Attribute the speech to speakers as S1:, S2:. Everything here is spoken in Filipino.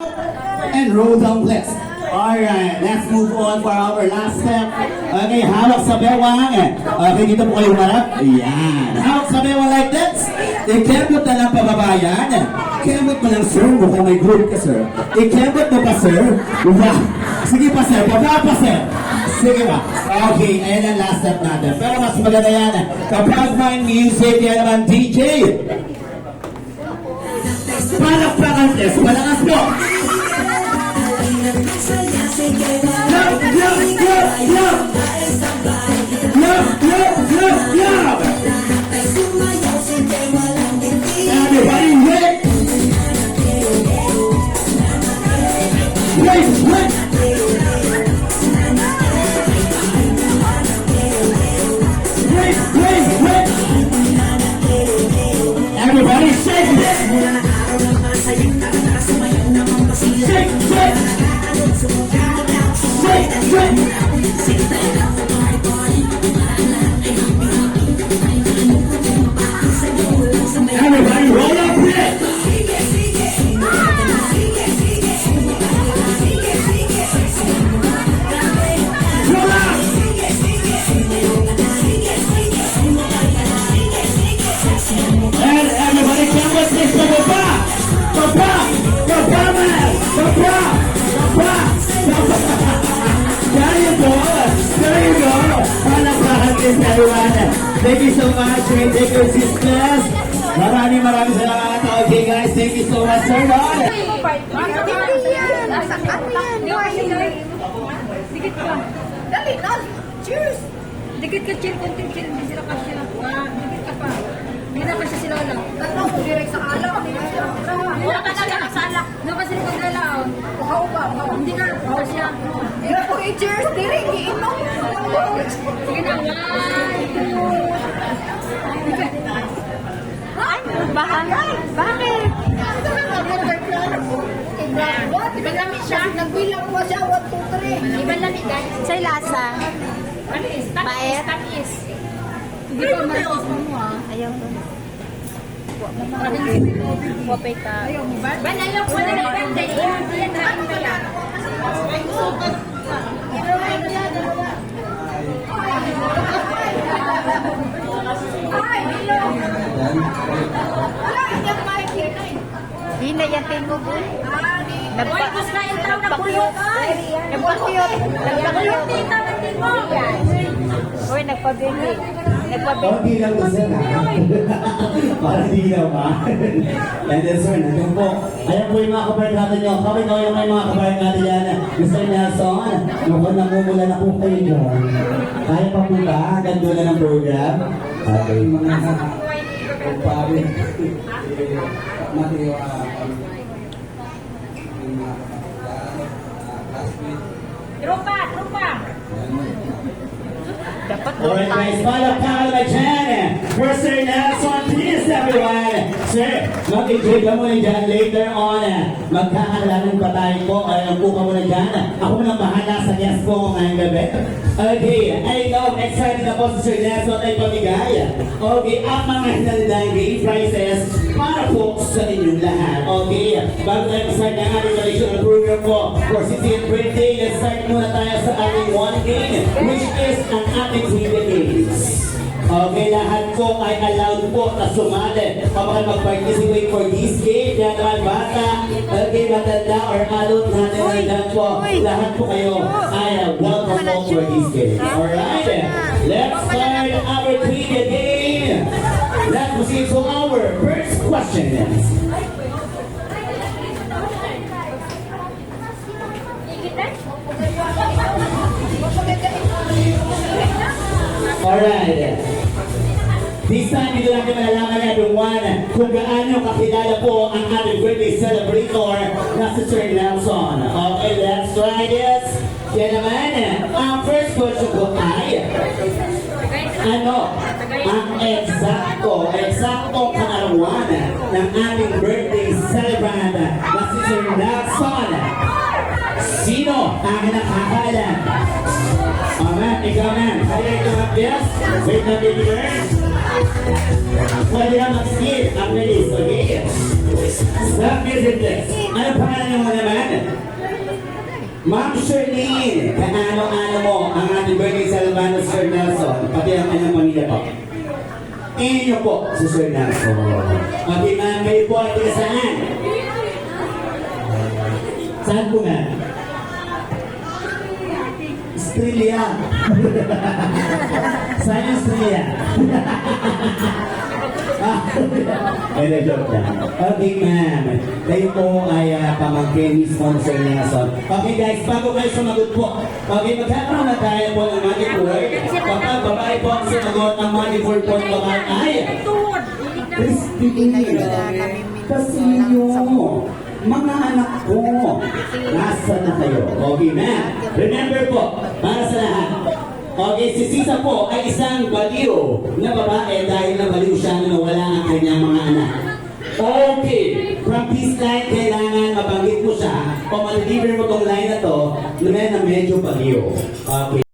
S1: and roll down please. Alright, let's move on for our last step. Okay, hawak sa bewang. Okay, dito po kayo humarap. Ayan. Hawak sa bewang like this. Ikembot na lang pababayan. Ikembot mo lang, sir. Mukhang may group ka, sir. Ikembot mo pa, sir. Wow. Sige pa, sir. Baba pa, sir. Sige ba? Okay, ayan ang last step natin. Pero mas maganda yan. Kapag may music, yan naman DJ. Palakpakan, yes. Palakas po. Love, love, love, love. Love, love, love, love. Everybody ready? Wait, wait. Wait, wait, wait. Everybody shake it. Shake, shake. Shake, shake. Everybody roll up here. Roll up. And everybody come with this to Papa. Papa. Papa, man. Papa. Papa. Papa. There you go. There you go. Palakpakan din sa everyone. Thank you so much. Thank you, sisters. Maraming salamat. Okay, guys. Thank you so much, sir.
S2: Dikit ka. Dali, dali. Cheers! Dikit ka, chill. Kunti, chill. Hindi sila kasya. Dikit ka pa. Hindi na kasya sila lang. Tatlo ko direct sa alak. Wala ka na sa alak. Hindi kasi ko nila. Uhaw ba? Hindi na. Uhaw siya. Hindi na po i-cheers. Direct, iinom. Sige na. Ay, bakit? Iba lamit siya. Nagbilang po siya. 1, 2, 3. Iba lamit guys.
S3: Sa'y lasa.
S2: Tamis. Tamis. Hindi pa malas mo
S3: Ayaw ko.
S2: Wapay ka. Ayaw mo ba? Banayok mo na lang. Yan na pala. Ay, hello. Wala, yung mic here na eh.
S3: Di na yan tingo po.
S2: Gusto na yung tao na puyot.
S3: Nagpakuyot.
S2: Puyot dito na tingo.
S3: Uy, nagpabili.
S1: Hindi lang po, sir. Para di na ba? And then, sir, nandun po. Ayan po yung mga kabarkada nyo. Kami ko yung mga kabarkada yan. Mr. Nelson, mukhang namumula na po kayo dyan. Kaya pa po ba? Hanggang doon na ng program. Okay.
S4: Mga kumpare, Mateo, classmate.
S2: Trupa.
S3: Dapat
S1: Alright guys, palakpakan naman dyan. For Sir Nelson, please everyone. Sir, mag-enjoy ka muna dyan later on. Magkakalanan pa tayo po. Alam po ka muna dyan. Ako muna bahala sa guest po ngayong gabi. Okay, I know, excited na po si Sir Nelson ay pamigay. Okay, ang mga hinalagay prizes para po sa inyong lahat. Okay, bago tayo start ng ating traditional program po for 60th birthday, let's start muna tayo sa ating one game, which is ang ating trivia games. Okay, lahat po ay allowed po na sumali kapag mag-participate for this game. Yan naman bata, okay, matanda or adult natin nandiyan po. Lahat po kayo ay welcome po for this game. Alright, let's start our trivia game. Let's proceed to our first question. Alright. This time, dito lang naman malalaman everyone kung gaano kakilala po ang ating birthday celebrator na si Sir Nelson. Okay, let's try this. Yan naman, ang first question ko ay, ano ang eksaktong kaarawan ng ating birthday celebrant na si Sir Nelson? Sino ang nakakaalam? Ma'am, ikaw ma'am. Kaya ikaw mag-guess? Wait na baby girl. Pwede na mag-skip. Ang bilis, okay? Stop music please. Ano pangalan mo naman? Ma'am Shirlene, kaano-ano mo ang ating birthday celebrant Sir Nelson, pati ang kanyang pamilya po? Inyo po si Sir Nelson. Okay ma'am, kayo po ay taga saan? Saan po ma'am? Australia. Saan yung Australia? May joke lang. Okay ma'am, kayo po ay pamangkin mismo ng Sir Nelson. Okay guys, bago kayo sumagot po, okay, magkakaroon na tayo po ng magic word. Kapag babae po ang sumagot, ang magic word po ng babae ay Christine. Kasi yung mga anak ko, nasa na kayo? Okay ma'am, remember po, para sa lahat, okay, si Sisa po ay isang baliw na babae dahil nabaliw siya na nawala ang kanyang mga anak. Okay, from this line, kailangan mabanggit mo siya o ma-deliver mo tong line na to na medyo baliw. Okay.